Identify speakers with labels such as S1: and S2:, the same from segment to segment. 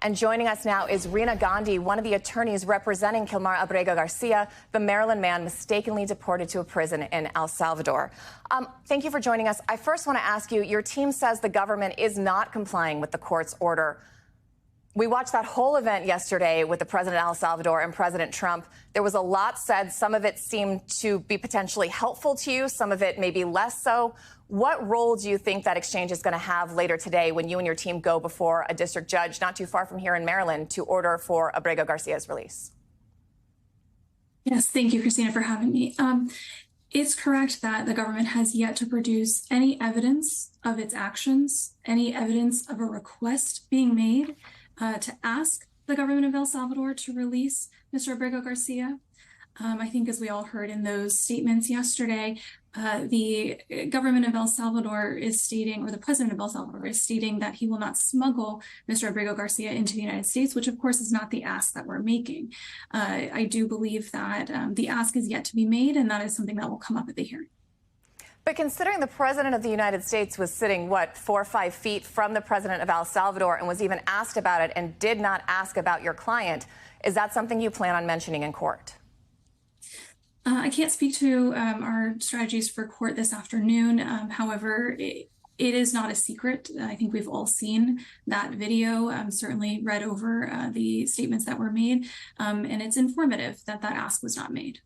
S1: And joining us now is Rina Gandhi, one of the attorneys representing Kilmar Abrego Garcia, the Maryland man mistakenly deported to a prison in El Salvador. Thank you for joining us. I first want to ask you, your team says the government is not complying with the court's order. We watched that whole event yesterday with the president of El Salvador and President Trump. There was a lot said. Some of it seemed to be potentially helpful to you. Some of it maybe less so. What role do you think that exchange is going to have later today when you and your team go before a district judge not too far from here in Maryland to order for Abrego Garcia's release?
S2: Yes, thank you, Christina, for having me. It's correct that the government has yet to produce any evidence of its actions, any evidence of a request being made to ask the government of El Salvador to release Mr. Abrego Garcia. I think, as we all heard in those statements yesterday, the government of El Salvador is stating, or the president of El Salvador is stating, that he will not smuggle Mr. Abrego Garcia into the United States, which of course is not the ask that we're making. I do believe that the ask is yet to be made, and that is something that will come up at the hearing.
S1: But considering the president of the United States was sitting, 4 or 5 feet from the president of El Salvador and was even asked about it and did not ask about your client, is that something you plan on mentioning in court?
S2: I can't speak to our strategies for court this afternoon. However, it is not a secret. I think we've all seen that video, certainly read over the statements that were made, and it's informative that that ask was not made.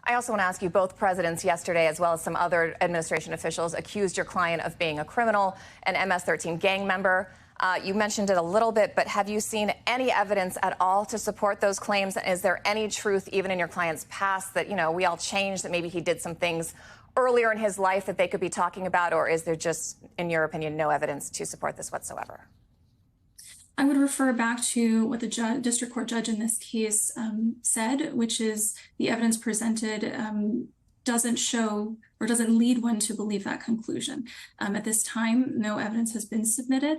S1: I also want to ask you, both presidents yesterday, as well as some other administration officials, accused your client of being a criminal, an MS-13 gang member. You mentioned it a little bit, but have you seen any evidence at all to support those claims? And is there any truth, even in your client's past, that, we all changed, that maybe he did some things earlier in his life that they could be talking about? Or is there just, in your opinion, no evidence to support this whatsoever?
S2: I would refer back to what the district court judge in this case said, which is the evidence presented doesn't show or doesn't lead one to believe that conclusion. At this time, no evidence has been submitted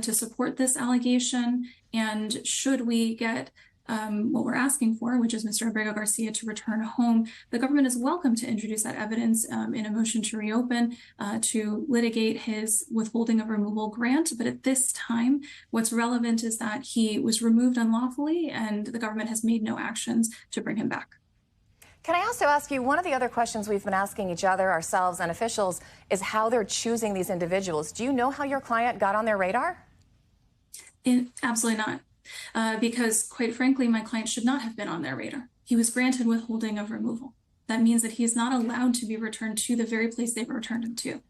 S2: to support this allegation. And should we get what we're asking for, which is Mr. Abrego Garcia to return home, the government is welcome to introduce that evidence in a motion to reopen to litigate his withholding of removal grant. But at this time, what's relevant is that he was removed unlawfully and the government has made no actions to bring him back.
S1: Can I also ask you, one of the other questions we've been asking each other, ourselves and officials, is how they're choosing these individuals. Do you know how your client got on their radar?
S2: Absolutely not. Because quite frankly, my client should not have been on their radar. He was granted withholding of removal. That means that he's not allowed to be returned to the very place they've returned him to.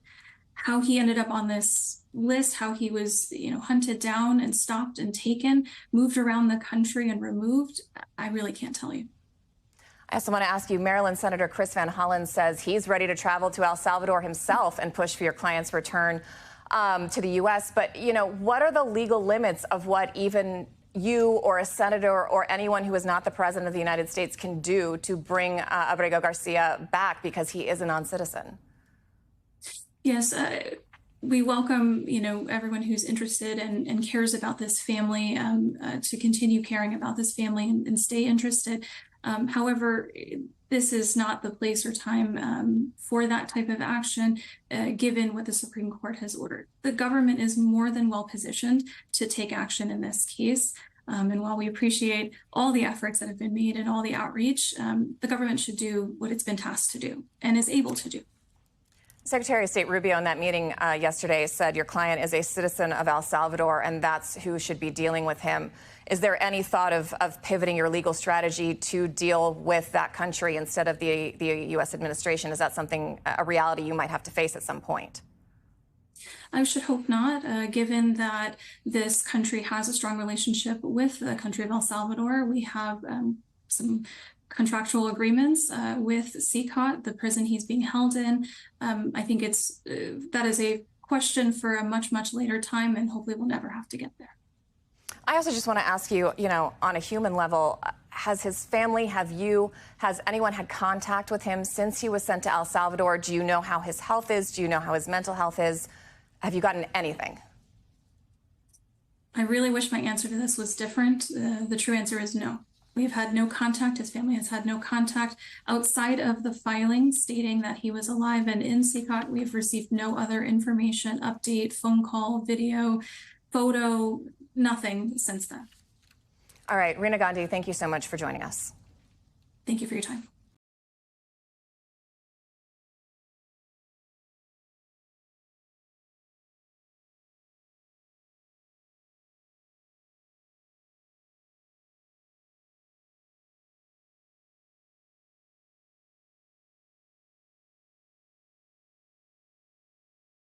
S2: How he ended up on this list, how he was, hunted down and stopped and taken, moved around the country and removed, I really can't tell you.
S1: I also want to ask you, Maryland Senator Chris Van Hollen says he's ready to travel to El Salvador himself and push for your client's return to the U.S. But, what are the legal limits of what even you or a senator or anyone who is not the president of the United States can do to bring Abrego Garcia back because he is a non-citizen?
S2: Yes, we welcome, everyone who's interested and cares about this family to continue caring about this family and stay interested. However, this is not the place or time for that type of action, given what the Supreme Court has ordered. The government is more than well positioned to take action in this case. And while we appreciate all the efforts that have been made and all the outreach, the government should do what it's been tasked to do and is able to do.
S1: Secretary of State Rubio in that meeting yesterday said your client is a citizen of El Salvador and that's who should be dealing with him. Is there any thought of pivoting your legal strategy to deal with that country instead of the U.S. administration? Is that something, a reality you might have to face at some point?
S2: I should hope not, given that this country has a strong relationship with the country of El Salvador. We have some contractual agreements with CCOT, the prison he's being held in. I think that is a question for a much, much later time, and hopefully we'll never have to get there.
S1: I also just want to ask you, on a human level, has his family, has anyone had contact with him since he was sent to El Salvador? Do you know how his health is? Do you know how his mental health is? Have you gotten anything?
S2: I really wish my answer to this was different. The true answer is no. We have had no contact. His family has had no contact outside of the filing stating that he was alive and in CCOT. We have received no other information, update, phone call, video, photo, nothing since then.
S1: All right, Reena Gandhi, thank you so much for joining us.
S2: Thank you for your time.